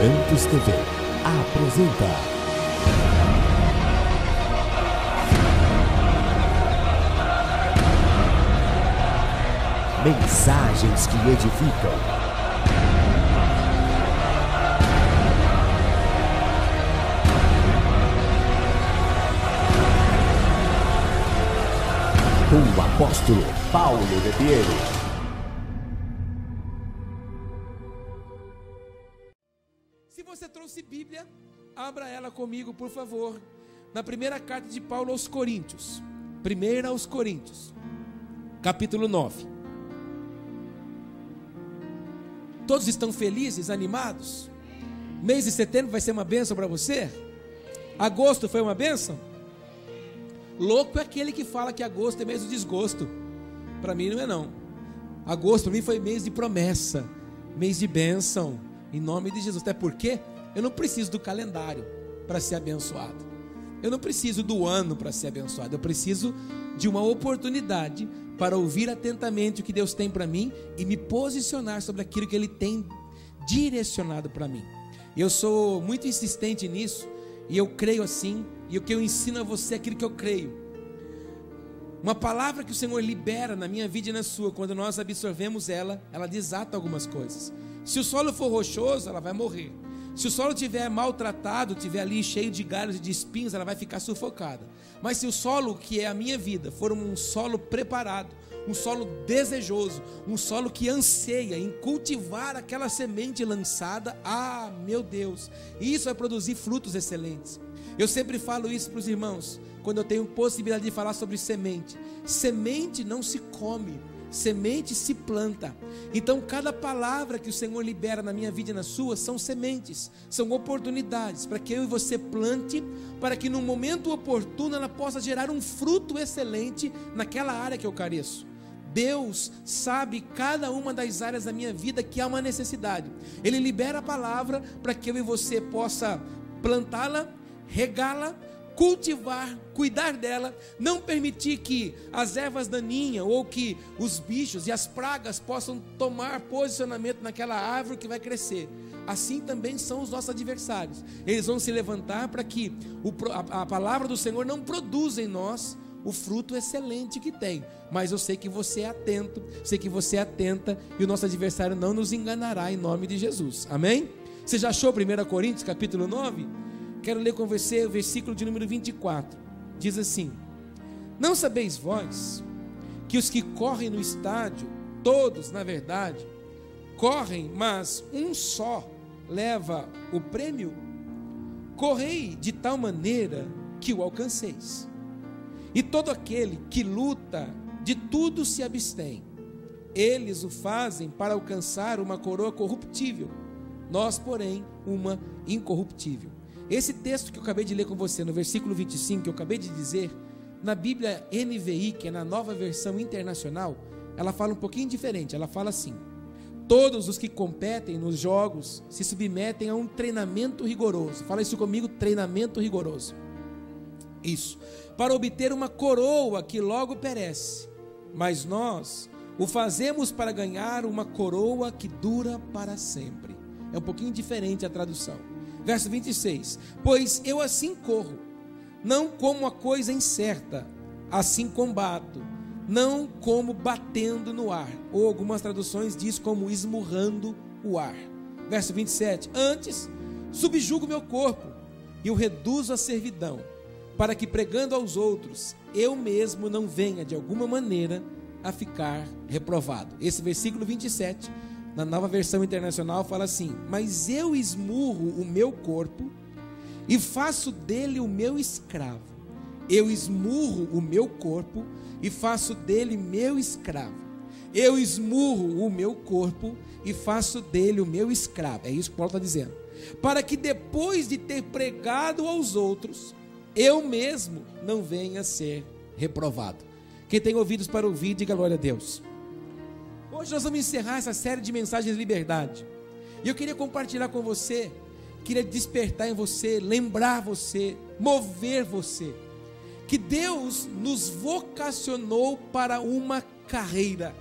Santos TV apresenta mensagens que edificam, com o apóstolo Paulo Ribeiro. Se você trouxe Bíblia, abra ela comigo, por favor, na primeira carta de Paulo aos Coríntios, capítulo 9. Todos estão felizes, animados? Mês de setembro vai ser uma bênção para você? Agosto foi uma bênção? Louco é aquele que fala que agosto é mês do desgosto. Para mim não é não. Agosto para mim foi mês de promessa, mês de bênção, em nome de Jesus. Até porque eu não preciso do calendário para ser abençoado. Eu não preciso do ano para ser abençoado. Eu preciso de uma oportunidade para ouvir atentamente o que Deus tem para mim e me posicionar sobre aquilo que Ele tem direcionado para mim. Eu sou muito insistente nisso e eu creio assim, e o que eu ensino a você é aquilo que eu creio. Uma palavra que o Senhor libera na minha vida e na sua, quando nós absorvemos ela desata algumas coisas. Se o solo for rochoso, ela vai morrer. Se o solo estiver maltratado, estiver ali cheio de galhos e de espinhos, ela vai ficar sufocada. Mas se o solo, que é a minha vida, for um solo preparado, um solo desejoso, um solo que anseia em cultivar aquela semente lançada, meu Deus, isso vai produzir frutos excelentes. Eu sempre falo isso para os irmãos, quando eu tenho possibilidade de falar sobre semente. Semente não se come, semente se planta. Então cada palavra que o Senhor libera na minha vida e na sua são sementes, são oportunidades para que eu e você plante, para que no momento oportuno ela possa gerar um fruto excelente naquela área que eu careço. Deus sabe cada uma das áreas da minha vida que há uma necessidade. Ele libera a palavra para que eu e você possa plantá-la, regá-la, cultivar, cuidar dela, não permitir que as ervas daninhas ou que os bichos e as pragas possam tomar posicionamento naquela árvore que vai crescer. Assim também são os nossos adversários. Eles vão se levantar para que a palavra do Senhor não produza em nós o fruto excelente que tem. Mas eu sei que você é atento, sei que você é atenta, e o nosso adversário não nos enganará, em nome de Jesus. Amém? Você já achou 1 Coríntios capítulo 9? Quero ler com você o versículo de número 24. Diz assim: não sabeis vós que os que correm no estádio, todos na verdade correm, mas um só leva o prêmio? Correi de tal maneira que o alcanceis. E todo aquele que luta, de tudo se abstém. Eles o fazem para alcançar uma coroa corruptível, nós, porém, uma incorruptível. Esse texto que eu acabei de ler com você, no versículo 25, que eu acabei de dizer, na Bíblia NVI, que é na Nova Versão Internacional, ela fala um pouquinho diferente. Ela fala assim: todos os que competem nos jogos se submetem a um treinamento rigoroso. Fala isso comigo: treinamento rigoroso. Isso, para obter uma coroa que logo perece, mas nós o fazemos para ganhar uma coroa que dura para sempre. É um pouquinho diferente a tradução. Verso 26, pois eu assim corro, não como a coisa incerta, assim combato, não como batendo no ar, ou algumas traduções diz como esmurrando o ar. Verso 27, antes subjugo meu corpo e o reduzo à servidão, para que pregando aos outros, eu mesmo não venha de alguma maneira a ficar reprovado. Esse versículo 27, na Nova Versão Internacional, fala assim: mas eu esmurro o meu corpo e faço dele o meu escravo. Eu esmurro o meu corpo e faço dele meu escravo. Eu esmurro o meu corpo e faço dele o meu escravo. É isso que Paulo está dizendo. Para que depois de ter pregado aos outros, eu mesmo não venha a ser reprovado. Quem tem ouvidos para ouvir, diga glória a Deus. Hoje nós vamos encerrar essa série de mensagens de liberdade. E eu queria compartilhar com você, queria despertar em você, lembrar você, mover você, que Deus nos vocacionou para uma carreira.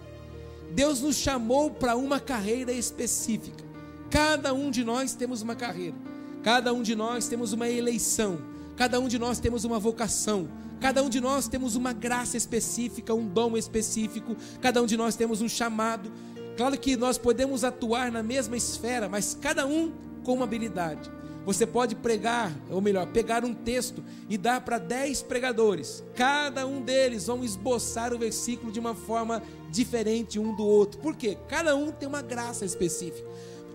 Deus nos chamou para uma carreira específica. Cada um de nós temos uma carreira, cada um de nós temos uma eleição, cada um de nós temos uma vocação, cada um de nós temos uma graça específica, um dom específico, cada um de nós temos um chamado. Claro que nós podemos atuar na mesma esfera, mas cada um com uma habilidade. Você pode pregar, ou melhor, pegar um texto e dar para 10 pregadores. Cada um deles vão esboçar o versículo de uma forma diferente um do outro. Por quê? Cada um tem uma graça específica.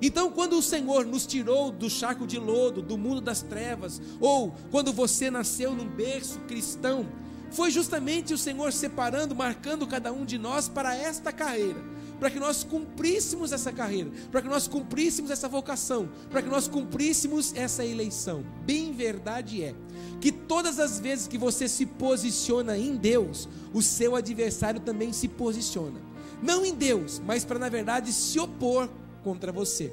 Então, quando o Senhor nos tirou do charco de lodo, do mundo das trevas, ou quando você nasceu num berço cristão, foi justamente o Senhor separando, marcando cada um de nós para esta carreira, para que nós cumpríssemos essa carreira, para que nós cumpríssemos essa vocação, para que nós cumpríssemos essa eleição. Bem verdade é que todas as vezes que você se posiciona em Deus, o seu adversário também se posiciona, não em Deus, mas para na verdade se opor contra você.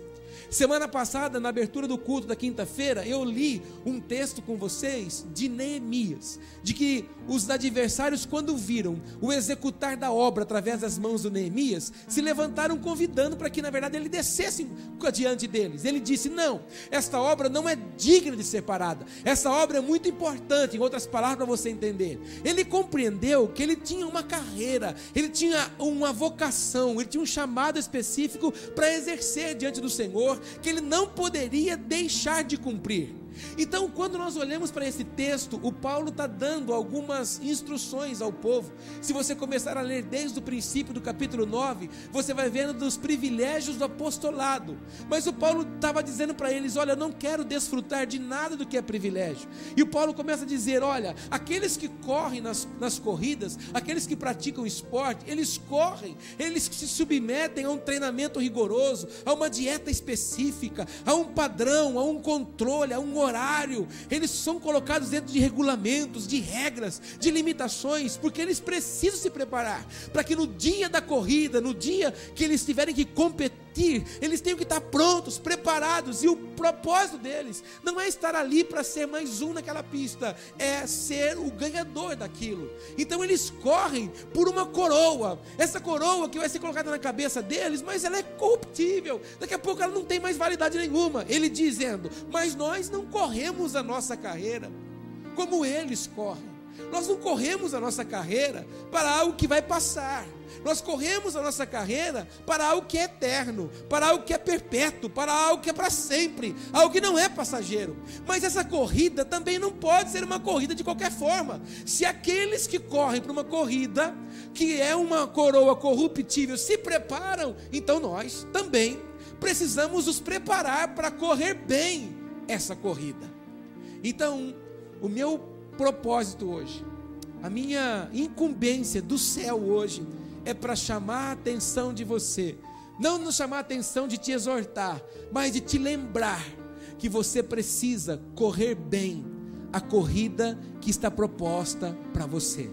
Semana passada, na abertura do culto da quinta-feira, eu li um texto com vocês de Neemias, de que os adversários, quando viram o executar da obra através das mãos do Neemias, se levantaram convidando para que na verdade ele descesse diante deles. Ele disse: não, esta obra não é digna de ser parada, essa obra é muito importante. Em outras palavras, para você entender, ele compreendeu que ele tinha uma carreira, ele tinha uma vocação, ele tinha um chamado específico para exercer diante do Senhor, que ele não poderia deixar de cumprir. Então, quando nós olhamos para esse texto, o Paulo está dando algumas instruções ao povo. Se você começar a ler desde o princípio do capítulo 9, você vai vendo dos privilégios do apostolado. Mas o Paulo estava dizendo para eles: olha, eu não quero desfrutar de nada do que é privilégio. E o Paulo começa a dizer: olha, aqueles que correm nas corridas, aqueles que praticam esporte, eles correm, eles se submetem a um treinamento rigoroso, a uma dieta específica, a um padrão, a um controle, a um horário. Eles são colocados dentro de regulamentos, de regras, de limitações, porque eles precisam se preparar para que no dia da corrida, no dia que eles tiverem que competir, eles tenham que estar prontos, preparados. E o propósito deles não é estar ali para ser mais um naquela pista, é ser o ganhador daquilo. Então eles correm por uma coroa, essa coroa que vai ser colocada na cabeça deles, mas ela é corruptível, daqui a pouco ela não tem mais validade nenhuma. Ele dizendo: mas nós não corremos a nossa carreira como eles correm. Nós não corremos a nossa carreira para algo que vai passar. Nós corremos a nossa carreira para algo que é eterno, para algo que é perpétuo, para algo que é para sempre, algo que não é passageiro. Mas essa corrida também não pode ser uma corrida de qualquer forma. Se aqueles que correm para uma corrida que é uma coroa corruptível se preparam, então nós também precisamos nos preparar para correr bem essa corrida. Então, o meu propósito hoje, a minha incumbência do céu hoje, é para chamar a atenção de você, não nos chamar a atenção de te exortar, mas de te lembrar que você precisa correr bem a corrida que está proposta para você.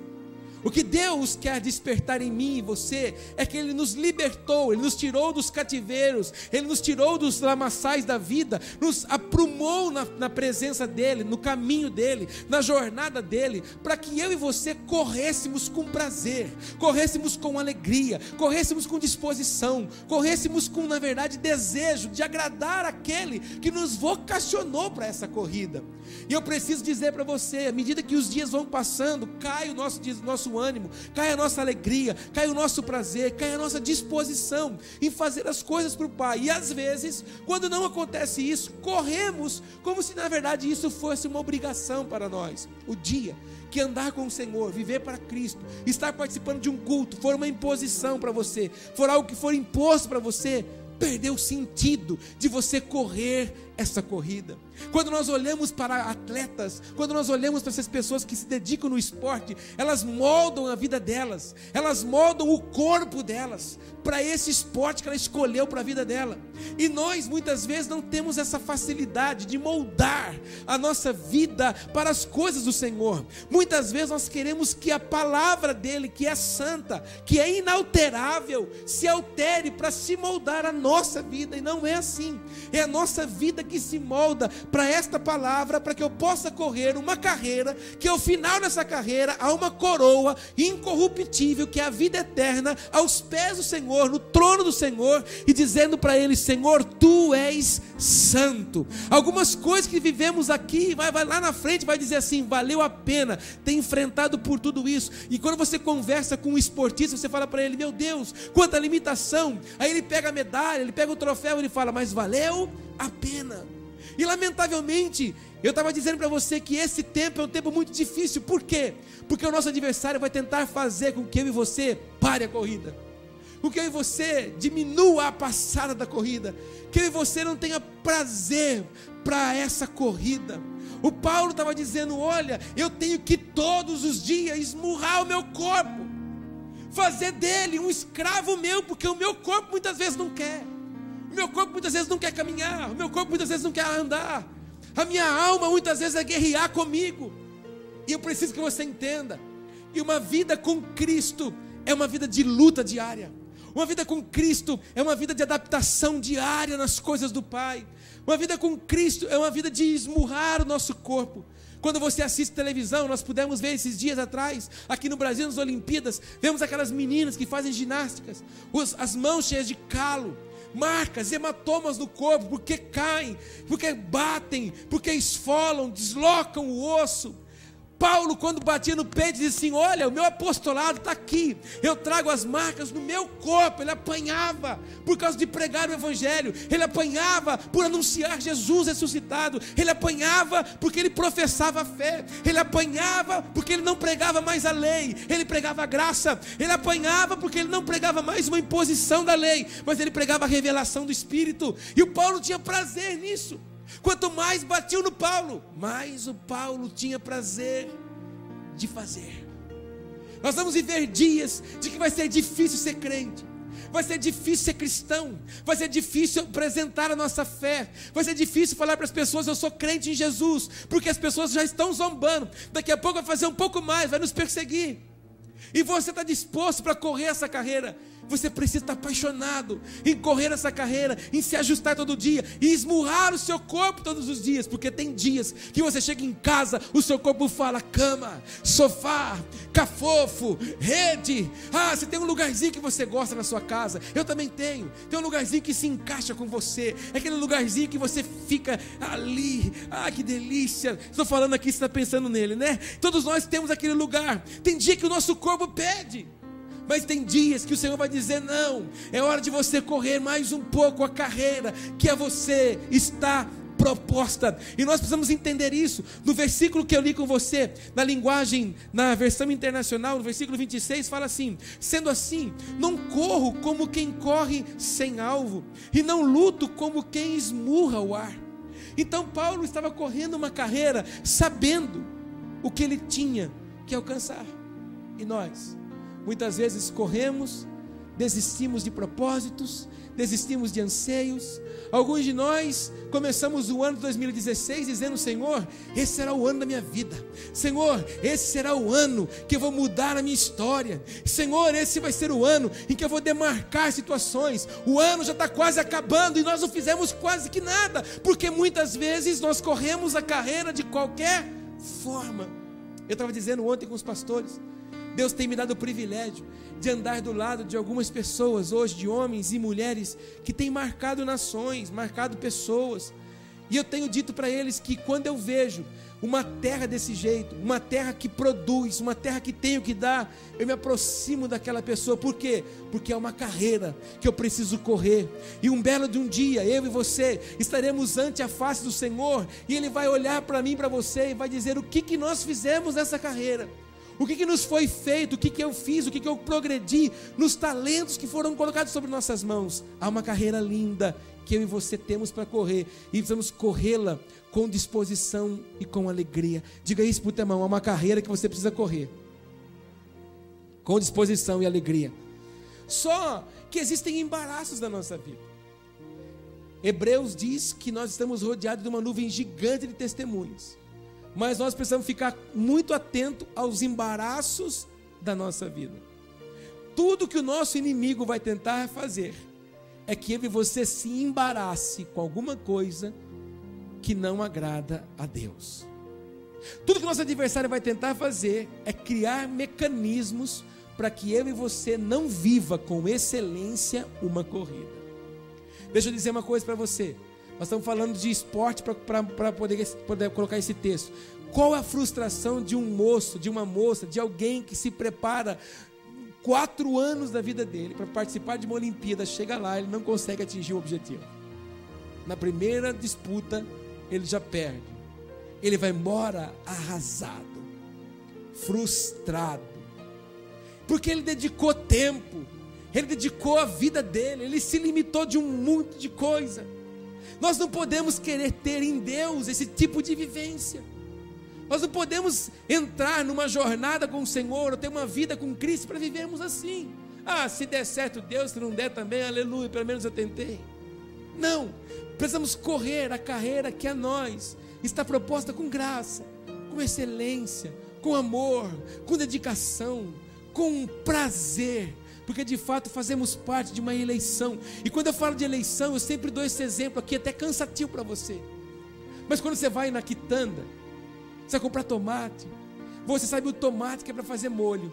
O que Deus quer despertar em mim e você é que Ele nos libertou, Ele nos tirou dos cativeiros, Ele nos tirou dos lamaçais da vida, nos aprumou na presença dEle, no caminho dEle, na jornada dEle, para que eu e você corrêssemos com prazer, corrêssemos com alegria, corrêssemos com disposição, corrêssemos com, na verdade, desejo de agradar aquele que nos vocacionou para essa corrida. E eu preciso dizer para você, à medida que os dias vão passando, cai o nosso ânimo, cai a nossa alegria, cai o nosso prazer, cai a nossa disposição em fazer as coisas para o Pai. E às vezes, quando não acontece isso, corremos como se na verdade isso fosse uma obrigação para nós. O dia que andar com o Senhor, viver para Cristo, estar participando de um culto, for uma imposição para você, for algo que for imposto para você, perdeu o sentido de você correr essa corrida. Quando nós olhamos para atletas, quando nós olhamos para essas pessoas que se dedicam no esporte, elas moldam a vida delas, elas moldam o corpo delas para esse esporte que ela escolheu para a vida dela. E nós muitas vezes não temos essa facilidade de moldar a nossa vida para as coisas do Senhor. Muitas vezes nós queremos que a palavra dele, que é santa, que é inalterável, se altere para se moldar a nossa vida, e não é assim. É a nossa vida que se molda para esta palavra, para que eu possa correr uma carreira, que ao final dessa carreira há uma coroa incorruptível, que é a vida eterna, aos pés do Senhor, no trono do Senhor, e dizendo para Ele: Senhor, Tu és santo. Algumas coisas que vivemos aqui, vai lá na frente, vai dizer assim: valeu a pena ter enfrentado por tudo isso. E quando você conversa com um esportista, você fala para ele: meu Deus, quanta limitação. Aí ele pega a medalha, ele pega o troféu, ele fala: mas valeu a pena. E lamentavelmente, eu estava dizendo para você que esse tempo é um tempo muito difícil. Por quê? Porque o nosso adversário vai tentar fazer com que eu e você pare a corrida, com que eu e você diminua a passada da corrida, que eu e você não tenha prazer para essa corrida. O Paulo estava dizendo: olha, eu tenho que todos os dias esmurrar o meu corpo, fazer dele um escravo meu, porque o meu corpo muitas vezes não quer. O meu corpo muitas vezes não quer caminhar, o meu corpo muitas vezes não quer andar, a minha alma muitas vezes é guerrear comigo. E eu preciso que você entenda que uma vida com Cristo é uma vida de luta diária. Uma vida com Cristo é uma vida de adaptação diária nas coisas do Pai. Uma vida com Cristo é uma vida de esmurrar o nosso corpo. Quando você assiste televisão, nós pudemos ver esses dias atrás, aqui no Brasil, nas Olimpíadas, vemos aquelas meninas que fazem ginásticas, as mãos cheias de calo, marcas, hematomas no corpo, porque caem, porque batem, porque esfolam, deslocam o osso. Paulo, quando batia no peito, dizia assim: olha, o meu apostolado está aqui, eu trago as marcas no meu corpo. Ele apanhava por causa de pregar o Evangelho, ele apanhava por anunciar Jesus ressuscitado, ele apanhava porque ele professava a fé, ele apanhava porque ele não pregava mais a lei, ele pregava a graça, ele apanhava porque ele não pregava mais uma imposição da lei, mas ele pregava a revelação do Espírito. E o Paulo tinha prazer nisso. Quanto mais batiam no Paulo, mais o Paulo tinha prazer de fazer. Nós vamos viver dias de que vai ser difícil ser crente, vai ser difícil ser cristão, vai ser difícil apresentar a nossa fé, vai ser difícil falar para as pessoas: eu sou crente em Jesus, porque as pessoas já estão zombando. Daqui a pouco vai fazer um pouco mais, vai nos perseguir. E você está disposto para correr essa carreira? Você precisa estar apaixonado em correr essa carreira, em se ajustar todo dia e esmurrar o seu corpo todos os dias, porque tem dias que você chega em casa, o seu corpo fala: cama, sofá, cafofo, rede. Você tem um lugarzinho que você gosta na sua casa. Eu também tenho. Tem um lugarzinho que se encaixa com você, é aquele lugarzinho que você fica ali. Que delícia. Estou falando aqui, você está pensando nele, né? Todos nós temos aquele lugar. Tem dia que o nosso corpo pede, mas tem dias que o Senhor vai dizer: não, é hora de você correr mais um pouco a carreira que a você está proposta. E nós precisamos entender isso. No versículo que eu li com você, na versão internacional, no versículo 26, fala assim: sendo assim, não corro como quem corre sem alvo, e não luto como quem esmurra o ar. Então Paulo estava correndo uma carreira sabendo o que ele tinha que alcançar. E nós muitas vezes corremos, desistimos de propósitos, desistimos de anseios. Alguns de nós começamos o ano de 2016 dizendo: Senhor, esse será o ano da minha vida. Senhor, esse será o ano que eu vou mudar a minha história. Senhor, esse vai ser o ano em que eu vou demarcar situações. O ano já está quase acabando e nós não fizemos quase que nada, porque muitas vezes nós corremos a carreira de qualquer forma. Eu estava dizendo ontem com os pastores: Deus tem me dado o privilégio de andar do lado de algumas pessoas hoje, de homens e mulheres que têm marcado nações, marcado pessoas. E eu tenho dito para eles que quando eu vejo uma terra desse jeito, uma terra que produz, uma terra que tem o que dar, eu me aproximo daquela pessoa. Por quê? Porque é uma carreira que eu preciso correr. E um belo de um dia, eu e você estaremos ante a face do Senhor, e Ele vai olhar para mim, para você, e vai dizer: o que nós fizemos nessa carreira? O que nos foi feito, o que eu fiz, o que eu progredi nos talentos que foram colocados sobre nossas mãos. Há uma carreira linda que eu e você temos para correr, e precisamos corrê-la com disposição e com alegria. Diga isso para o teu irmão: há uma carreira que você precisa correr com disposição e alegria. Só que existem embaraços na nossa vida. Hebreus diz que nós estamos rodeados de uma nuvem gigante de testemunhos, mas nós precisamos ficar muito atento aos embaraços da nossa vida. Tudo que o nosso inimigo vai tentar fazer é que eu e você se embarace com alguma coisa que não agrada a Deus. Tudo que nosso adversário vai tentar fazer é criar mecanismos para que eu e você não viva com excelência uma corrida. Deixa eu dizer uma coisa para você. Nós estamos falando de esporte para poder colocar esse texto. Qual a frustração de um moço, de uma moça, de alguém que se prepara 4 anos da vida dele para participar de uma Olimpíada, chega lá, ele não consegue atingir o objetivo. Na primeira disputa, ele já perde. Ele vai embora arrasado, frustrado, porque ele dedicou tempo, ele dedicou a vida dele, ele se limitou de um monte de coisa. Nós não podemos querer ter em Deus esse tipo de vivência. Nós não podemos entrar numa jornada com o Senhor, ou ter uma vida com Cristo para vivermos assim. Se der certo Deus, se não der também, aleluia, pelo menos eu tentei. Não, precisamos correr a carreira que a nós está proposta com graça, com excelência, com amor, com dedicação, com prazer, porque de fato fazemos parte de uma eleição. E quando eu falo de eleição, eu sempre dou esse exemplo aqui, até cansativo para você. Mas quando você vai na quitanda, você vai comprar tomate, você sabe o tomate que é para fazer molho,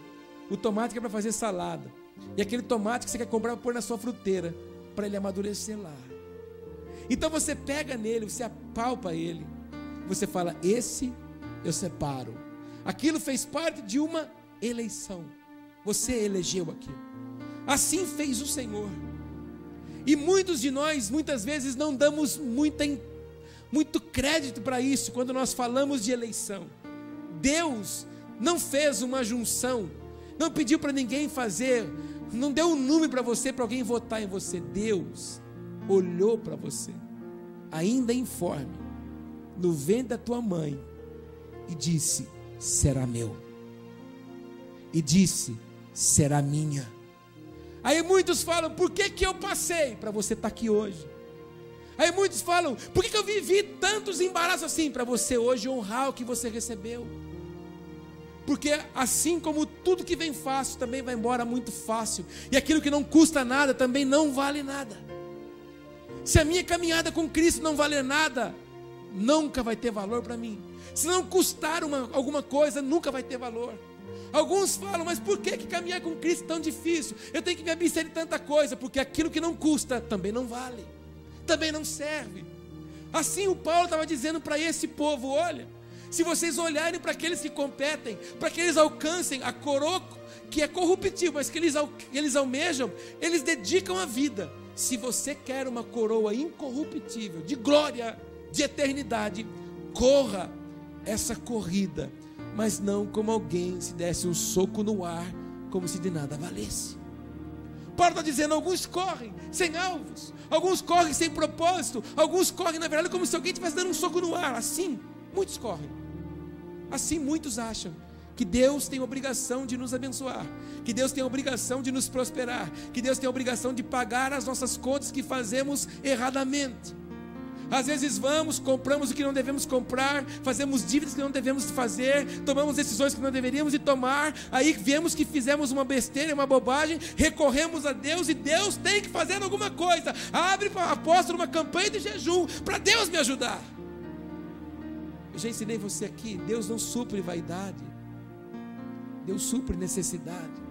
o tomate que é para fazer salada, e aquele tomate que você quer comprar para pôr na sua fruteira, para ele amadurecer lá. Então você pega nele, você apalpa ele, você fala, esse eu separo. Aquilo fez parte de uma eleição, você elegeu aquilo. Assim fez o Senhor. E muitos de nós, muitas vezes, não damos muito crédito para isso, quando nós falamos de eleição. Deus não fez uma junção, não pediu para ninguém fazer, não deu um número para você, para alguém votar em você. Deus olhou para você, ainda informe, no ventre da tua mãe, e disse, será meu. E disse, será minha. Aí muitos falam, por que eu passei? Para você estar aqui hoje. Aí muitos falam, por que eu vivi tantos embaraços assim? Para você hoje honrar o que você recebeu. Porque assim como tudo que vem fácil, também vai embora muito fácil. E aquilo que não custa nada, também não vale nada. Se a minha caminhada com Cristo não valer nada, nunca vai ter valor para mim. Se não custar alguma coisa, nunca vai ter valor. Alguns falam, mas por que caminhar com Cristo é tão difícil? Eu tenho que me abster de tanta coisa, porque aquilo que não custa também não vale, também não serve. Assim o Paulo estava dizendo para esse povo, olha, se vocês olharem para aqueles que competem, para que eles alcancem a coroa que é corruptível, mas que eles almejam, eles dedicam a vida. Se você quer uma coroa incorruptível, de glória, de eternidade, corra essa corrida, mas não como alguém se desse um soco no ar, como se de nada valesse. Paulo está dizendo, alguns correm sem alvos, alguns correm sem propósito, alguns correm na verdade como se alguém estivesse dando um soco no ar. Assim, muitos correm. Assim, muitos acham que Deus tem a obrigação de nos abençoar, que Deus tem a obrigação de nos prosperar, que Deus tem a obrigação de pagar as nossas contas que fazemos erradamente. Às vezes compramos o que não devemos comprar, fazemos dívidas que não devemos fazer, tomamos decisões que não deveríamos de tomar, aí vemos que fizemos uma besteira, uma bobagem, recorremos a Deus e Deus tem que fazer alguma coisa. Abre para apóstolo uma campanha de jejum, para Deus me ajudar. Eu já ensinei você aqui, Deus não supre vaidade, Deus supre necessidade.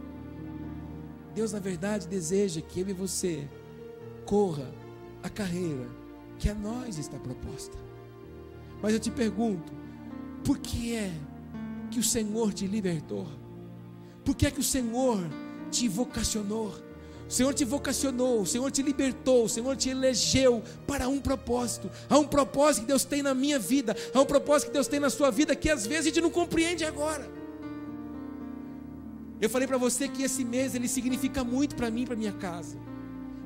Deus na verdade deseja que eu e você corra a carreira que a nós está proposta. Mas eu te pergunto, por que é que o Senhor te libertou? Por que é que o Senhor te vocacionou? O Senhor te vocacionou, o Senhor te libertou, o Senhor te elegeu para um propósito. Há um propósito que Deus tem na minha vida, há um propósito que Deus tem na sua vida, que às vezes a gente não compreende agora. Eu falei para você que esse mês ele significa muito para mim e para minha casa,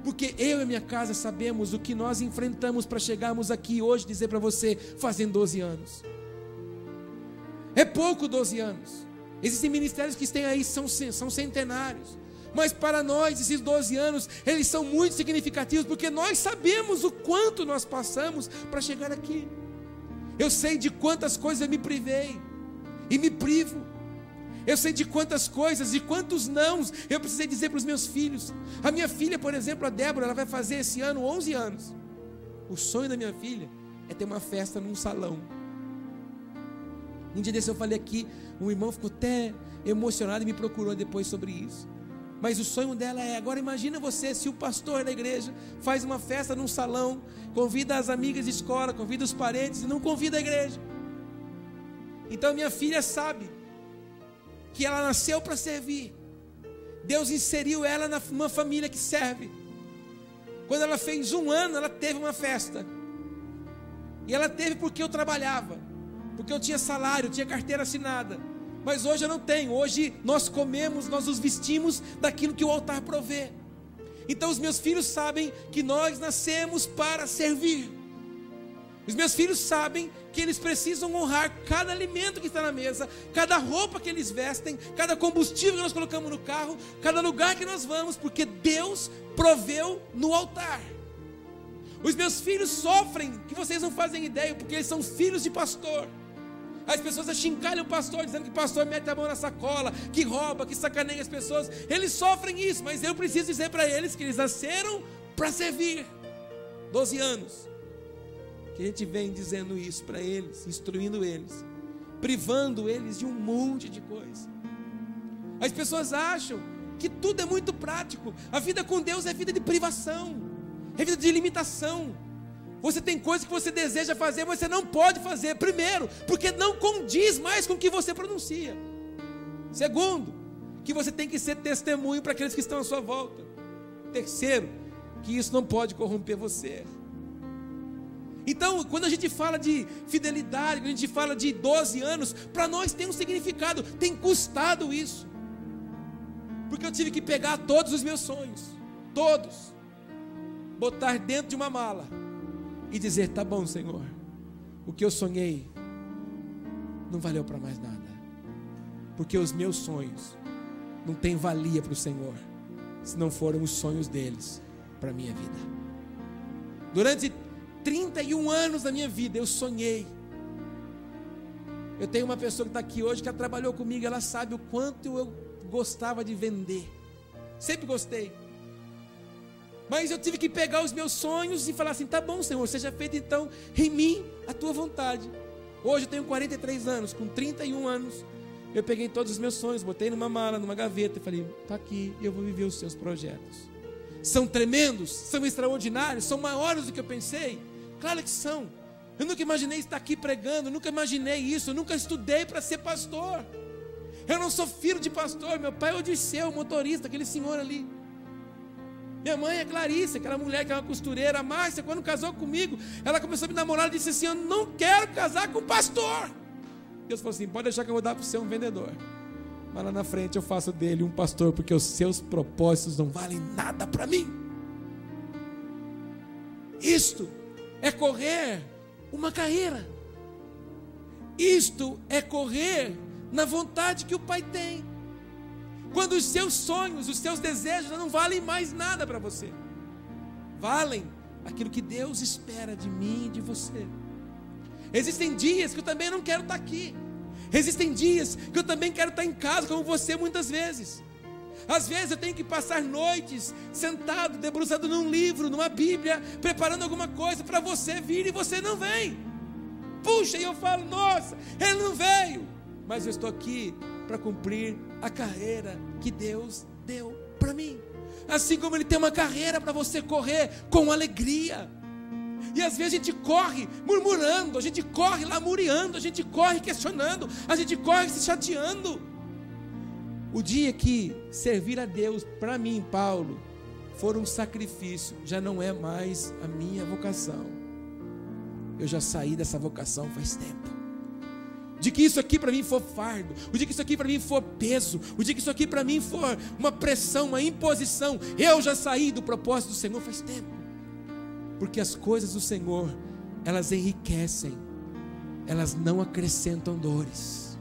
porque eu e minha casa sabemos o que nós enfrentamos para chegarmos aqui hoje, dizer para você, fazem 12 anos. É pouco 12 anos. Existem ministérios que têm aí, são centenários. Mas para nós, esses 12 anos, eles são muito significativos, porque nós sabemos o quanto nós passamos para chegar aqui. Eu sei de quantas coisas eu me privei e me privo. Eu sei de quantas coisas e quantos nãos eu precisei dizer para os meus filhos. A minha filha, por exemplo, a Débora, ela vai fazer esse ano 11 anos. O sonho da minha filha é ter uma festa num salão. Um dia desse eu falei aqui, um irmão ficou até emocionado e me procurou depois sobre isso. Mas o sonho dela é, agora imagina você, se o pastor da igreja faz uma festa num salão, convida as amigas de escola, convida os parentes e não convida a igreja. Então minha filha sabe que ela nasceu para servir. Deus inseriu ela numa família que serve. Quando ela fez 1 ano, ela teve uma festa. E ela teve porque eu trabalhava, porque eu tinha salário, tinha carteira assinada. Mas hoje eu não tenho. Hoje nós comemos, nós nos vestimos daquilo que o altar provê. Então os meus filhos sabem que nós nascemos para servir. Os meus filhos sabem que eles precisam honrar cada alimento que está na mesa, cada roupa que eles vestem, cada combustível que nós colocamos no carro, cada lugar que nós vamos, porque Deus proveu no altar. Os meus filhos sofrem, que vocês não fazem ideia, porque eles são filhos de pastor. As pessoas achincalham o pastor, dizendo que o pastor mete a mão na sacola, que rouba, que sacaneia as pessoas. Eles sofrem isso, mas eu preciso dizer para eles que eles nasceram para servir. 12 anos que a gente vem dizendo isso para eles, instruindo eles, privando eles de um monte de coisa. As pessoas acham que tudo é muito prático. A vida com Deus é vida de privação, é vida de limitação. Você tem coisas que você deseja fazer, mas você não pode fazer. Primeiro, porque não condiz mais com o que você pronuncia. Segundo, que você tem que ser testemunho para aqueles que estão à sua volta. Terceiro, que isso não pode corromper você. Então, quando a gente fala de fidelidade, quando a gente fala de 12 anos, para nós tem um significado, tem custado isso. Porque eu tive que pegar todos os meus sonhos, todos, botar dentro de uma mala e dizer, tá bom, Senhor, o que eu sonhei não valeu para mais nada, porque os meus sonhos não têm valia para o Senhor, se não foram os sonhos deles para a minha vida. Durante 31 anos da minha vida eu sonhei. Eu tenho uma pessoa que está aqui hoje, que trabalhou comigo, ela sabe o quanto eu gostava de vender, sempre gostei. Mas eu tive que pegar os meus sonhos e falar assim, tá bom, Senhor, seja feito então em mim a tua vontade. Hoje eu tenho 43 anos, com 31 anos, eu peguei todos os meus sonhos, botei numa mala, numa gaveta e falei, tá aqui, eu vou viver os seus projetos. São tremendos, são extraordinários, são maiores do que eu pensei? Claro que são. Eu nunca imaginei estar aqui pregando, nunca imaginei isso, eu nunca estudei para ser pastor. Eu não sou filho de pastor, meu pai é Odisseu, motorista, aquele senhor ali. Minha mãe é Clarice, aquela mulher que é uma costureira. A Márcia, quando casou comigo, ela começou a me namorar e disse assim, eu não quero casar com pastor. Deus falou assim, pode deixar que eu vou dar para você um vendedor, mas lá na frente eu faço dele um pastor, porque os seus propósitos não valem nada para mim. Isto é correr uma carreira. Isto é correr na vontade que o Pai tem. Quando os seus sonhos, os seus desejos não valem mais nada para você, valem aquilo que Deus espera de mim e de você. Existem dias que eu também não quero estar aqui. Existem dias que eu também quero estar em casa, como você muitas vezes. Às vezes eu tenho que passar noites sentado, debruçado num livro, numa Bíblia, preparando alguma coisa para você vir e você não vem. Puxa, e eu falo, nossa, ele não veio. Mas eu estou aqui para cumprir a carreira que Deus deu para mim. Assim como Ele tem uma carreira para você correr com alegria. E às vezes a gente corre murmurando, a gente corre lamuriando, a gente corre questionando, a gente corre se chateando. O dia que servir a Deus, para mim, Paulo, for um sacrifício, já não é mais a minha vocação. Eu já saí dessa vocação faz tempo. O dia que isso aqui para mim for fardo, o dia que isso aqui para mim for peso, o dia que isso aqui para mim for uma pressão, uma imposição, eu já saí do propósito do Senhor faz tempo. Porque as coisas do Senhor, elas enriquecem, elas não acrescentam dores.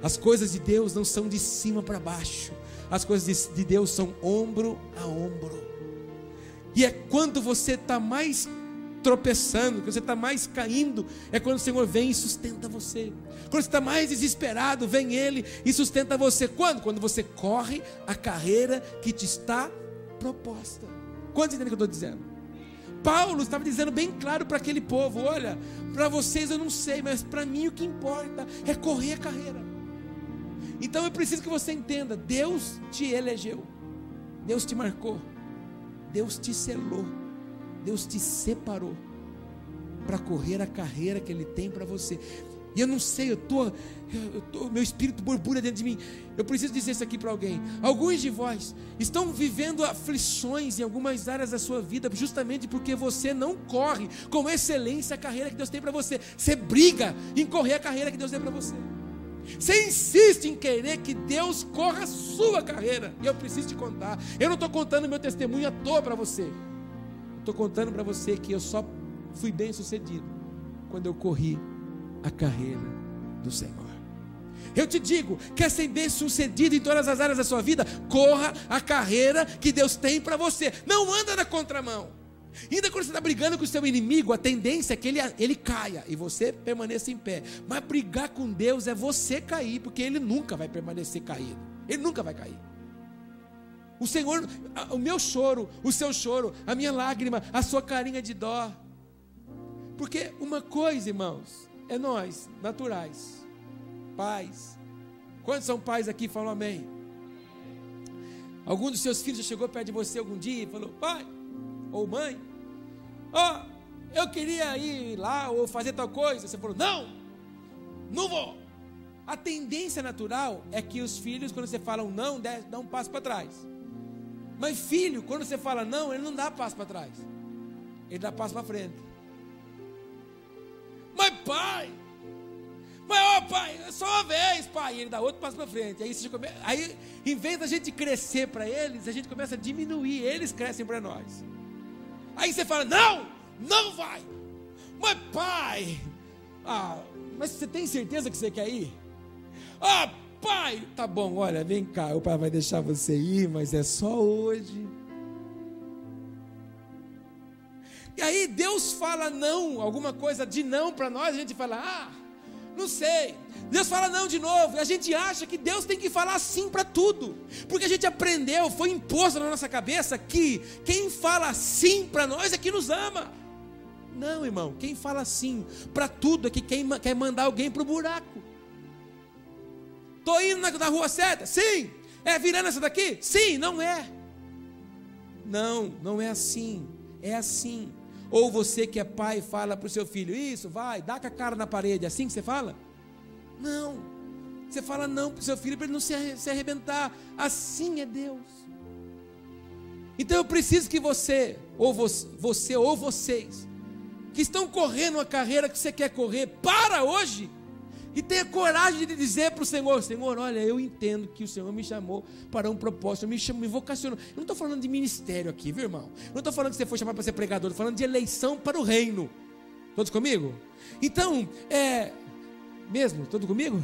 As coisas de Deus não são de cima para baixo, as coisas de Deus são ombro a ombro. E é quando você está mais tropeçando, que você está mais caindo, é quando o Senhor vem e sustenta você. Quando você está mais desesperado, vem Ele e sustenta você. Quando? Quando você corre a carreira que te está proposta. Quantos entendem o que eu estou dizendo? Paulo estava dizendo bem claro para aquele povo: olha, para vocês eu não sei, mas para mim o que importa é correr a carreira. Então eu preciso que você entenda: Deus te elegeu, Deus te marcou, Deus te selou, Deus te separou para correr a carreira que Ele tem para você. E eu não sei, meu espírito borbulha dentro de mim. Eu preciso dizer isso aqui para alguém. Alguns de vós estão vivendo aflições em algumas áreas da sua vida, justamente porque você não corre com excelência a carreira que Deus tem para você. Você briga em correr a carreira que Deus tem para você. Você insiste em querer que Deus corra a sua carreira. E eu preciso te contar. Eu não estou contando meu testemunho à toa para você. Estou contando para você que eu só fui bem sucedido quando eu corri a carreira do Senhor. Eu te digo, quer ser bem sucedido em todas as áreas da sua vida? Corra a carreira que Deus tem para você. Não anda na contramão. Ainda quando você está brigando com o seu inimigo, a tendência é que ele caia e você permaneça em pé. Mas brigar com Deus é você cair, porque Ele nunca vai permanecer caído. Ele nunca vai cair. O Senhor, o meu choro, o seu choro, a minha lágrima, a sua carinha de dó. Porque uma coisa, irmãos, é nós, naturais, pais. Quantos são pais aqui? Falam amém. Algum dos seus filhos já chegou perto de você algum dia e falou: pai ou mãe, eu queria ir lá ou fazer tal coisa. Você falou: não vou. A tendência natural é que os filhos, quando você fala um não, dão um passo para trás. Mas filho, quando você fala não, ele não dá passo para trás, ele dá passo para frente. Mas pai, é só uma vez, pai. E ele dá outro passo para frente. Aí, em vez da gente crescer para eles, a gente começa a diminuir. Eles crescem para nós. Aí você fala: não vai. Mas pai, mas você tem certeza que você quer ir? Pai, tá bom, olha, vem cá, o pai vai deixar você ir, mas é só hoje. E aí Deus fala não, alguma coisa de não para nós, a gente fala: não sei. Deus fala não de novo, e a gente acha que Deus tem que falar sim para tudo, porque a gente aprendeu, foi imposto na nossa cabeça que quem fala sim para nós é que nos ama. Não, irmão, quem fala sim para tudo é que quer mandar alguém para o buraco. Estou indo na rua certa? Sim. É virando essa daqui? Sim. Não é. Não é assim. É assim. Ou você que é pai fala para o seu filho: isso, vai, dá com a cara na parede. É assim que você fala? Não. Você fala não para o seu filho para ele não se arrebentar. Assim é Deus. Então eu preciso que você ou vocês que estão correndo a carreira que você quer correr, para hoje e tenha coragem de dizer para o Senhor: Senhor, olha, eu entendo que o Senhor me chamou para um propósito, me vocacionou. Eu não estou falando de ministério aqui, viu, irmão? Eu não estou falando que você foi chamado para ser pregador, estou falando de eleição para o reino. Todos comigo? Então, mesmo? Todos comigo?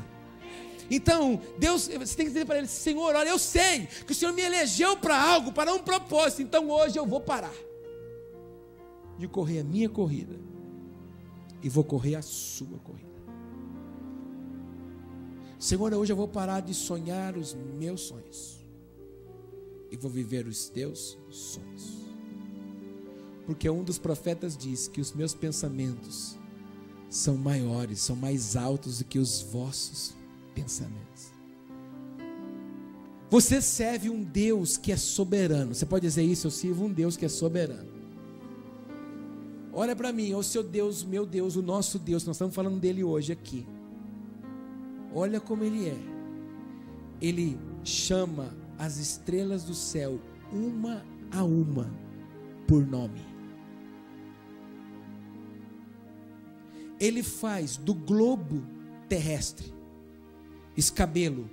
Então, Deus, você tem que dizer para Ele: Senhor, olha, eu sei que o Senhor me elegeu para algo, para um propósito, então hoje eu vou parar de correr a minha corrida e vou correr a sua corrida. Senhor, hoje eu vou parar de sonhar os meus sonhos e vou viver os teus sonhos. Porque um dos profetas diz que os meus pensamentos são maiores, são mais altos do que os vossos pensamentos. Você serve um Deus que é soberano. Você pode dizer isso: eu sirvo um Deus que é soberano. Olha para mim, o seu Deus, meu Deus, o nosso Deus, nós estamos falando dele hoje aqui. Olha como Ele é. Ele chama as estrelas do céu, uma a uma, por nome. Ele faz do globo terrestre escabelo,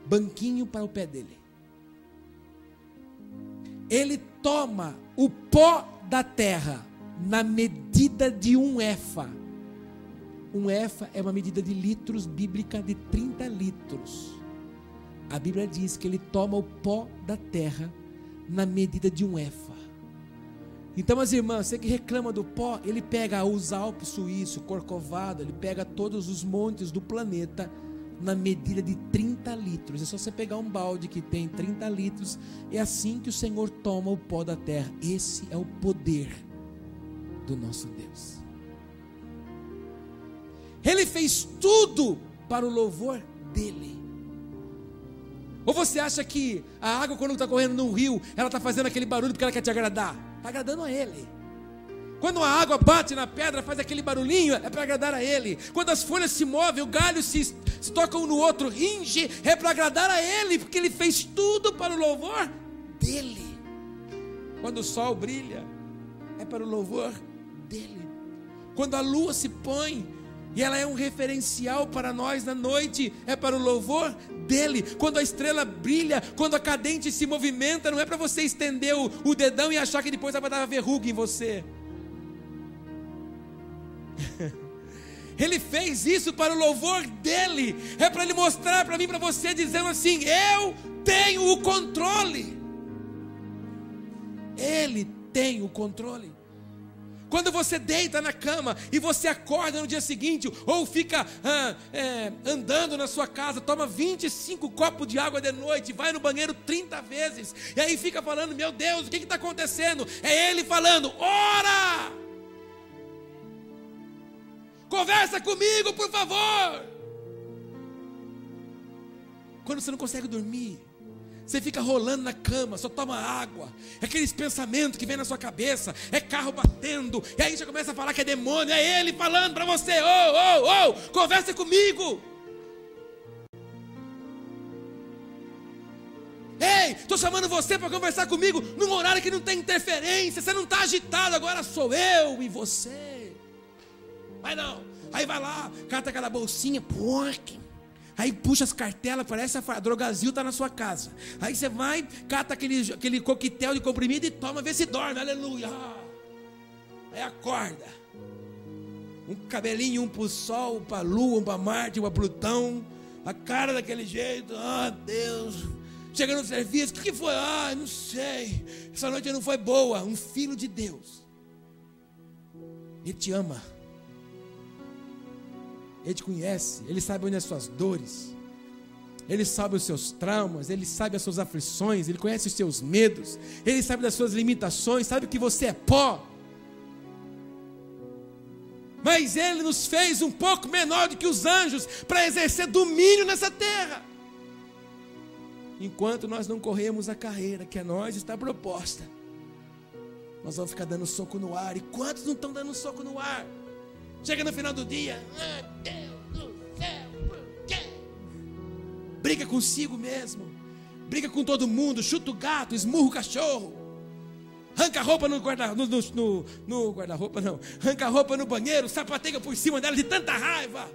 banquinho para o pé dele. Ele toma o pó da terra na medida de um éfa. Um éfa é uma medida de litros bíblica de 30 litros. A Bíblia diz que ele toma o pó da terra na medida de um éfa. Então, as irmãs, você que reclama do pó, ele pega os Alpes suíços, Corcovado, ele pega todos os montes do planeta na medida de 30 litros. É só você pegar um balde que tem 30 litros. É assim que o Senhor toma o pó da terra. Esse é o poder do nosso Deus. Ele fez tudo para o louvor dele. Ou você acha que a água, quando está correndo no rio, ela está fazendo aquele barulho porque ela quer te agradar? Está agradando a ele. Quando a água bate na pedra, faz aquele barulhinho, é para agradar a ele. Quando as folhas se movem, o galho se tocam um no outro, ringe, é para agradar a ele, porque ele fez tudo para o louvor dele. Quando o sol brilha, é para o louvor dele. Quando a lua se põe, e ela é um referencial para nós na noite, é para o louvor dele. Quando a estrela brilha, quando a cadente se movimenta, não é para você estender o dedão e achar que depois vai dar verruga em você. Ele fez isso para o louvor dele. É para ele mostrar para mim, para você, dizendo assim: eu tenho o controle. Ele tem o controle. Quando você deita na cama e você acorda no dia seguinte, ou fica andando na sua casa, toma 25 copos de água de noite, vai no banheiro 30 vezes, e aí fica falando: meu Deus, o que está acontecendo? É ele falando: ora! Conversa comigo, por favor. Quando você não consegue dormir, você fica rolando na cama, só toma água, aqueles pensamentos que vem na sua cabeça, é carro batendo, e aí você começa a falar que é demônio, é ele falando para você: conversa comigo. Ei, estou chamando você para conversar comigo num horário que não tem interferência, você não está agitado, agora sou eu e você. Mas não, aí vai lá, cata aquela bolsinha, aí puxa as cartelas, parece a Drogazil está na sua casa. Aí você vai, cata aquele coquetel de comprimido e toma, vê se dorme, aleluia. Aí acorda, um cabelinho, um para o sol, um para a lua, um para Marte, um para Plutão, a cara daquele jeito, Deus. Chega no serviço, o que foi? Não sei, essa noite não foi boa. Um filho de Deus, ele te ama, ele te conhece, ele sabe onde são as suas dores, ele sabe os seus traumas, ele sabe as suas aflições, ele conhece os seus medos, ele sabe das suas limitações, sabe que você é pó. Mas ele nos fez um pouco menor do que os anjos para exercer domínio nessa terra. Enquanto nós não corremos a carreira que a nós está proposta, nós vamos ficar dando soco no ar. E quantos não estão dando soco no ar? Chega no final do dia, Deus do céu, por quê? Briga consigo mesmo, briga com todo mundo, chuta o gato, esmurra o cachorro, arranca a roupa no guarda-roupa não, arranca a roupa no banheiro, sapateia por cima dela de tanta raiva.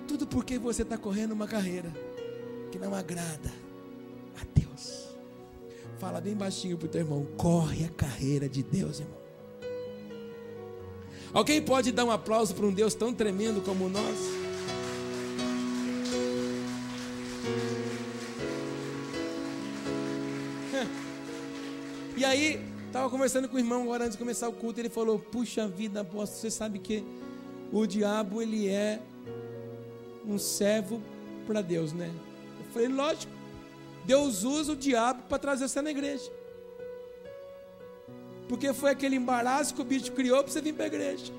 Tudo porque você está correndo uma carreira que não agrada a Deus. Fala bem baixinho para o teu irmão: corre a carreira de Deus, irmão. Alguém pode dar um aplauso para um Deus tão tremendo como o nosso? E aí, estava conversando com o irmão agora antes de começar o culto, ele falou: puxa vida, apóstolo, você sabe que o diabo, ele é um servo para Deus, né? Eu falei: lógico, Deus usa o diabo para trazer você na igreja. Porque foi aquele embaraço que o bicho criou para você vir para a igreja.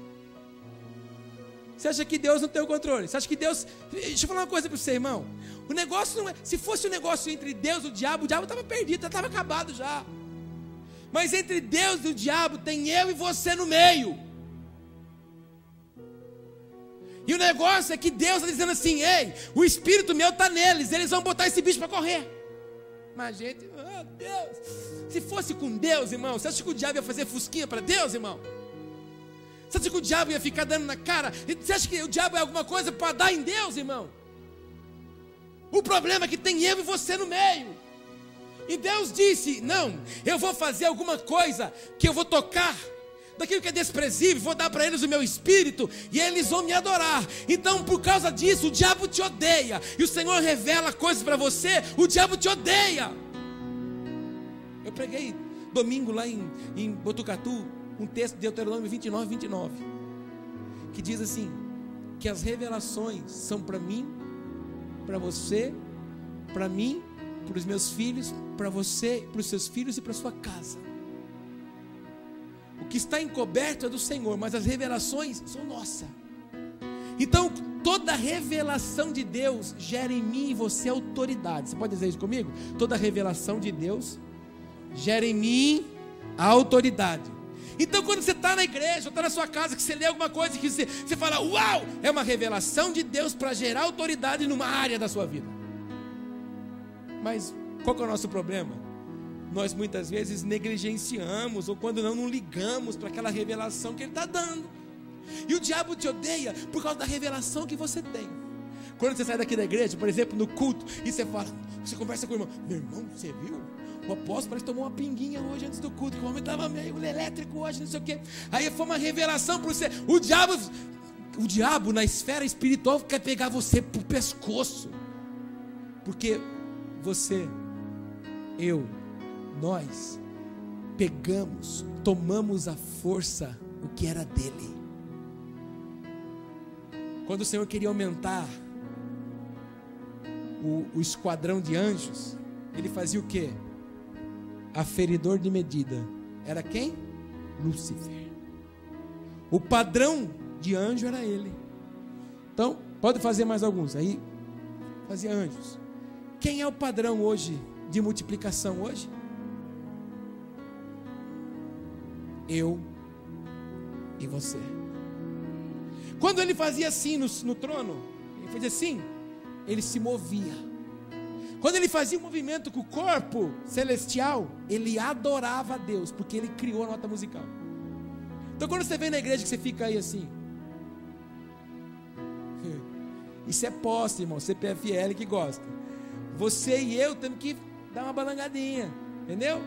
Você acha que Deus não tem o controle? Você acha que Deus... Deixa eu falar uma coisa para você, irmão. O negócio não é... Se fosse um negócio entre Deus e o diabo estava perdido, já estava acabado já. Mas entre Deus e o diabo tem eu e você no meio. E o negócio é que Deus está dizendo assim: ei, o espírito meu está neles, eles vão botar esse bicho para correr. Mas gente, Deus, se fosse com Deus, irmão, você acha que o diabo ia fazer fusquinha para Deus, irmão? Você acha que o diabo ia ficar dando na cara? Você acha que o diabo é alguma coisa para dar em Deus, irmão? O problema é que tem eu e você no meio. E Deus disse: não, eu vou fazer alguma coisa que eu vou tocar daquilo que é desprezível, vou dar para eles o meu espírito e eles vão me adorar. Então, por causa disso, o diabo te odeia. E o Senhor revela coisas para você, o diabo te odeia. Eu preguei domingo lá em Botucatu um texto de Deuteronômio 29, que diz assim: que as revelações são para mim, para você, para mim, para os meus filhos, para você, para os seus filhos e para a sua casa. O que está encoberto é do Senhor, mas as revelações são nossas. Então, toda revelação de Deus gera em mim e você autoridade. Você pode dizer isso comigo? Toda revelação de Deus gera em mim a autoridade. Então, quando você está na igreja, ou está na sua casa, que você lê alguma coisa, que você fala, uau, é uma revelação de Deus para gerar autoridade numa área da sua vida. Mas qual que é o nosso problema? Nós muitas vezes negligenciamos, ou quando não ligamos para aquela revelação que Ele está dando. E o diabo te odeia por causa da revelação que você tem. Quando você sai daqui da igreja, por exemplo, no culto, e você fala, você conversa com o irmão, meu irmão, você viu? O apóstolo parece que tomou uma pinguinha hoje antes do culto, que o homem estava meio elétrico hoje, não sei o quê. Aí foi uma revelação para você. O diabo na esfera espiritual quer pegar você pro pescoço. Porque você, eu, nós pegamos, tomamos a força, o que era dele. Quando o Senhor queria aumentar o esquadrão de anjos, Ele fazia o quê? Aferidor de medida. Era quem? Lúcifer. O padrão de anjo era ele. Então, pode fazer mais alguns. Aí, fazia anjos. Quem é o padrão hoje de multiplicação hoje? Eu e você. Quando ele fazia assim no trono, ele fazia assim, ele se movia. Quando ele fazia um movimento com o corpo celestial, ele adorava a Deus, porque ele criou a nota musical. Então quando você vem na igreja que você fica aí assim, isso é posse, irmão, CPFL que gosta. Você e eu temos que dar uma balangadinha, entendeu?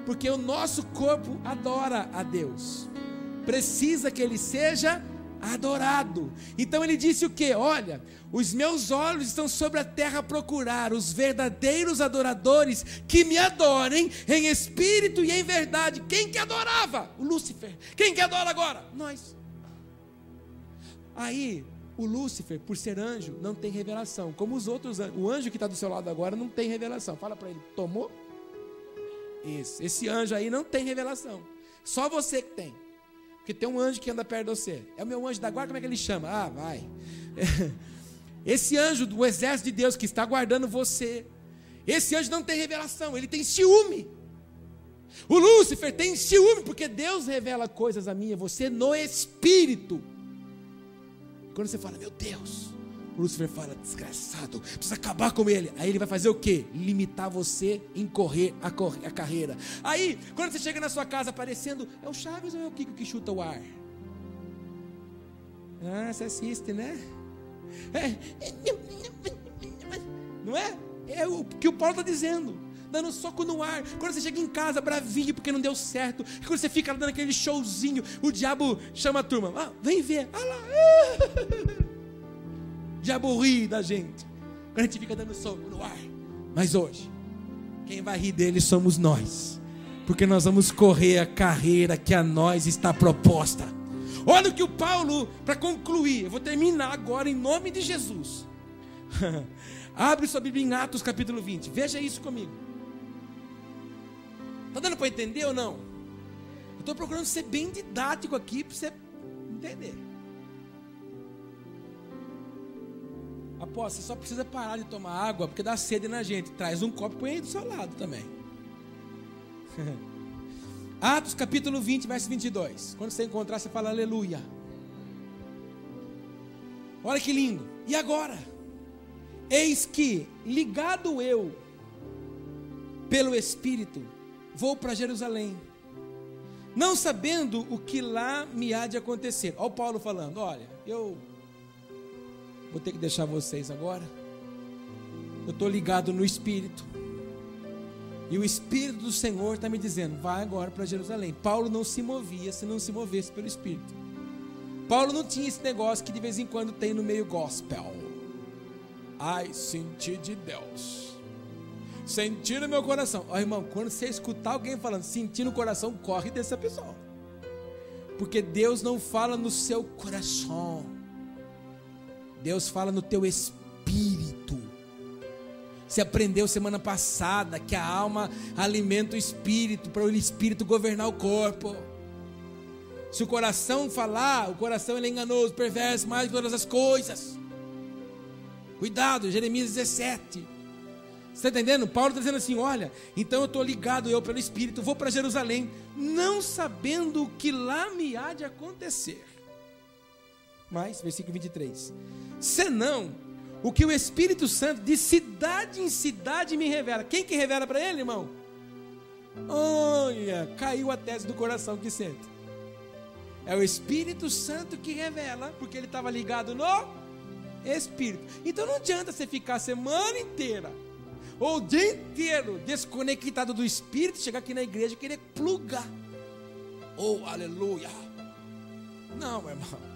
Porque o nosso corpo adora a Deus. Precisa que ele seja adorado. Então ele disse o que? Olha, os meus olhos estão sobre a terra a procurar os verdadeiros adoradores que me adorem em espírito e em verdade. Quem que adorava? O Lúcifer. Quem que adora agora? Nós. Aí o Lúcifer, por ser anjo, não tem revelação, como os outros anjos. O anjo que está do seu lado agora não tem revelação. Fala para ele, tomou? Isso. Esse anjo aí não tem revelação, só você que tem. Porque tem um anjo que anda perto de você. É o meu anjo da guarda, como é que ele chama? Ah, vai. Esse anjo do exército de Deus que está guardando você, esse anjo não tem revelação, ele tem ciúme. O Lúcifer tem ciúme, porque Deus revela coisas a mim e a você no espírito. Quando você fala, meu Deus, o Lúcifer fala, desgraçado, precisa acabar com ele. Aí ele vai fazer o quê? Limitar você em correr a carreira. Aí, quando você chega na sua casa aparecendo, é o Chaves ou é o Kiko que chuta o ar? Ah, você assiste, né? Não é? É o que o Paulo está dizendo, dando soco no ar. Quando você chega em casa bravinho porque não deu certo, quando você fica dando aquele showzinho, o diabo chama a turma, ah, vem ver, ah lá. O diabo ri da gente quando a gente fica dando soco no ar. Mas hoje, quem vai rir dele somos nós, porque nós vamos correr a carreira que a nós está proposta. Olha o que o Paulo, para concluir, eu vou terminar agora em nome de Jesus. Abre sua Bíblia em Atos capítulo 20, veja isso comigo. Está dando para entender ou não? Eu estou procurando ser bem didático aqui para você entender. Apóstolo, você só precisa parar de tomar água porque dá sede na gente. Traz um copo e põe aí do seu lado também. Atos capítulo 20, verso 22. Quando você encontrar, você fala aleluia. Olha que lindo. E agora? Eis que, ligado eu pelo Espírito, vou para Jerusalém, não sabendo o que lá me há de acontecer. Olha o Paulo falando, olha, eu vou ter que deixar vocês agora. Eu estou ligado no Espírito. E o Espírito do Senhor está me dizendo, vai agora para Jerusalém. Paulo não se movia se não se movesse pelo Espírito. Paulo não tinha esse negócio que de vez em quando tem no meio gospel. Ai, senti de Deus. Senti no meu coração. Ó, irmão, quando você escutar alguém falando, senti no coração, corre dessa pessoa. Porque Deus não fala no seu coração. Deus fala no teu espírito. Você aprendeu semana passada que a alma alimenta o espírito, para o espírito governar o corpo. Se o coração falar, o coração ele é enganoso, perverso, mais que todas as coisas. Cuidado, Jeremias 17. Você está entendendo? Paulo está dizendo assim, olha, então eu estou ligado eu pelo Espírito, vou para Jerusalém, não sabendo o que lá me há de acontecer. Mas, versículo 23. Senão, o que o Espírito Santo de cidade em cidade me revela. Quem que revela para ele, irmão? Olha, caiu a tese do coração que sente. É o Espírito Santo que revela, porque ele estava ligado no Espírito. Então não adianta você ficar a semana inteira, ou o dia inteiro, desconectado do Espírito, chegar aqui na igreja e querer plugar. Oh, aleluia. Não, meu irmão.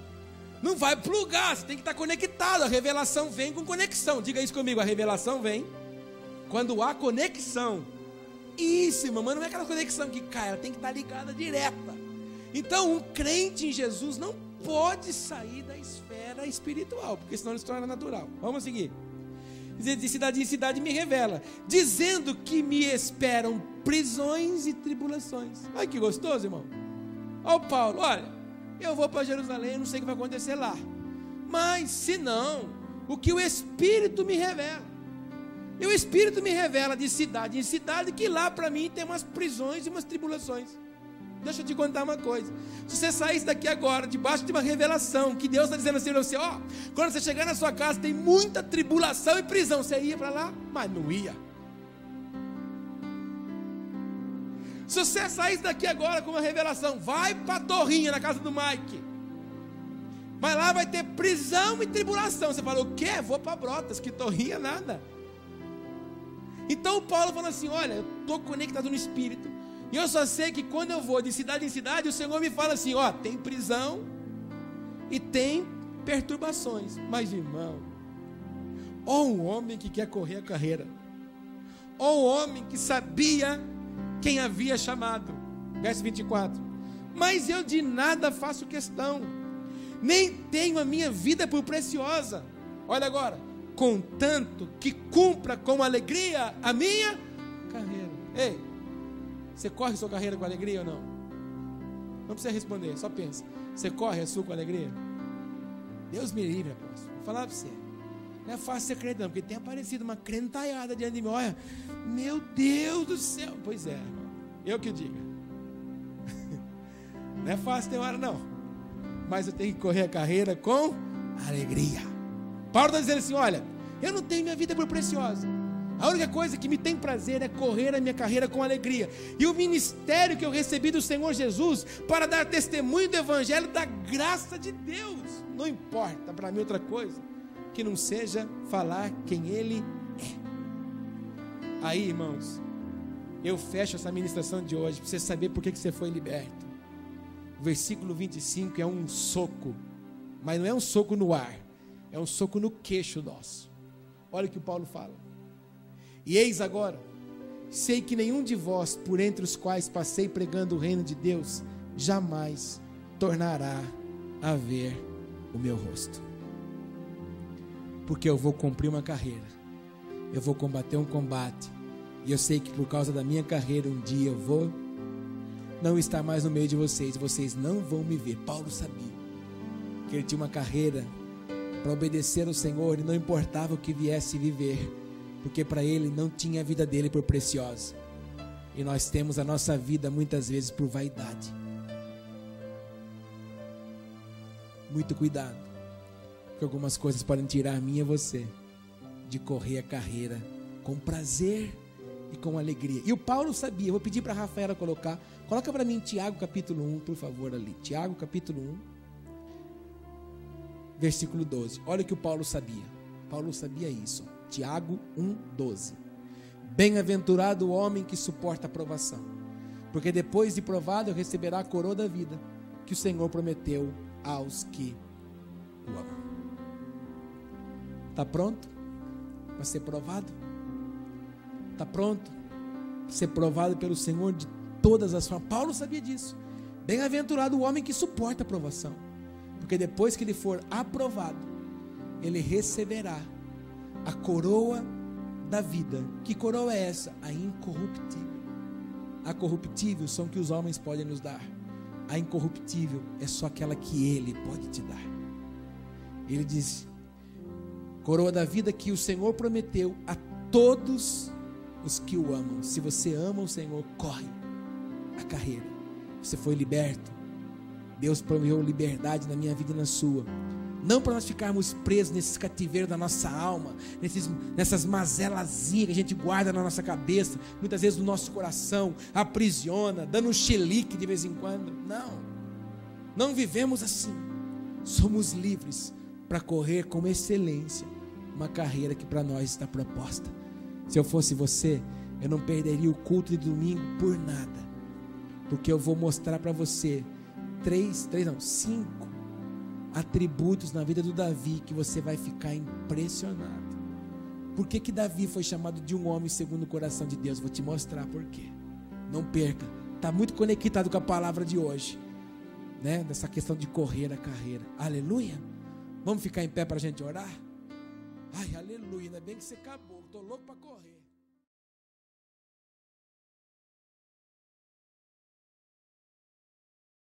Não vai plugar, você tem que estar conectado. A revelação vem com conexão. Diga isso comigo, a revelação vem quando há conexão. Isso, irmão, não é aquela conexão que cai, ela tem que estar ligada direta. Então, um crente em Jesus não pode sair da esfera espiritual, porque senão ele se torna natural. Vamos seguir. De cidade em cidade me revela, dizendo que me esperam prisões e tribulações. Ai, que gostoso, irmão. Ó, Paulo, olha, eu vou para Jerusalém, eu não sei o que vai acontecer lá. Mas, se não, o que o Espírito me revela. E o Espírito me revela de cidade em cidade que lá para mim tem umas prisões e umas tribulações. Deixa eu te contar uma coisa. Se você saísse daqui agora, debaixo de uma revelação, que Deus está dizendo assim para você, ó, quando você chegar na sua casa tem muita tribulação e prisão, você ia para lá? Mas não ia. Se você saísse daqui agora com uma revelação, vai para a Torrinha, na casa do Mike, mas lá vai ter prisão e tribulação. Você fala, o quê? Vou para Brotas, que Torrinha nada. Então o Paulo fala assim, olha, eu estou conectado no Espírito, e eu só sei que quando eu vou de cidade em cidade, o Senhor me fala assim, ó, tem prisão e tem perturbações. Mas, irmão, ó um homem que quer correr a carreira, ó um homem que sabia quem havia chamado. Verso 24. Mas eu de nada faço questão, nem tenho a minha vida por preciosa. Olha agora, contanto que cumpra com alegria a minha carreira. Ei, você corre sua carreira com alegria ou não? Não precisa responder, só pensa. Você corre a sua com alegria? Deus me livre, apóstolo. Vou falar para você. Não é fácil ser crente não, porque tem aparecido uma crentaiada diante de mim. Olha, meu Deus do céu. Pois é, irmão, eu que o diga. Não é fácil ter hora não. Mas eu tenho que correr a carreira com alegria. Paulo está dizendo assim, olha, eu não tenho minha vida por preciosa. A única coisa que me tem prazer é correr a minha carreira com alegria. E o ministério que eu recebi do Senhor Jesus para dar testemunho do Evangelho da graça de Deus. Não importa para mim outra coisa que não seja falar quem Ele é. Aí, irmãos, eu fecho essa ministração de hoje para você saber por que você foi liberto. O versículo 25 é um soco, mas não é um soco no ar, é um soco no queixo nosso. Olha o que o Paulo fala. E eis agora, sei que nenhum de vós, por entre os quais passei pregando o reino de Deus, jamais tornará a ver o meu rosto. Porque eu vou cumprir uma carreira, eu vou combater um combate, e eu sei que por causa da minha carreira, um dia eu vou não estar mais no meio de vocês, e vocês não vão me ver. Paulo sabia que ele tinha uma carreira para obedecer ao Senhor, e não importava o que viesse viver, porque para ele não tinha a vida dele por preciosa. E nós temos a nossa vida muitas vezes por vaidade. Muito cuidado, porque algumas coisas podem tirar mim e você de correr a carreira com prazer e com alegria. E o Paulo sabia. Eu vou pedir para a Rafaela coloca para mim Tiago capítulo 1, por favor, ali. Tiago capítulo 1, versículo 12. Olha o que o Paulo sabia. Paulo sabia isso. Tiago 1:12. Bem-aventurado o homem que suporta a provação, porque depois de provado receberá a coroa da vida que o Senhor prometeu aos que o amam. Está pronto para ser provado? Está pronto para ser provado pelo Senhor de todas as formas? Paulo sabia disso. Bem-aventurado o homem que suporta a provação, porque depois que ele for aprovado, ele receberá a coroa da vida. Que coroa é essa? A incorruptível. A corruptível são que os homens podem nos dar. A incorruptível é só aquela que Ele pode te dar. Ele diz: coroa da vida que o Senhor prometeu a todos os que o amam. Se você ama o Senhor, corre a carreira. Você foi liberto. Deus prometeu liberdade na minha vida e na sua. Não para nós ficarmos presos nesses cativeiros da nossa alma, nessas mazelazinhas que a gente guarda na nossa cabeça, muitas vezes no nosso coração, aprisiona, dando um chilique de vez em quando. Não vivemos assim. Somos livres para correr com excelência uma carreira que para nós está proposta. Se eu fosse você, eu não perderia o culto de domingo por nada, porque eu vou mostrar para você 5 atributos na vida do Davi que você vai ficar impressionado. Por que Davi foi chamado de um homem segundo o coração de Deus? Vou te mostrar por quê. Não perca, está muito conectado com a palavra de hoje, né? Dessa questão de correr a carreira. Aleluia. Vamos ficar em pé para a gente orar? Ai, aleluia, ainda bem que você acabou, estou louco para correr.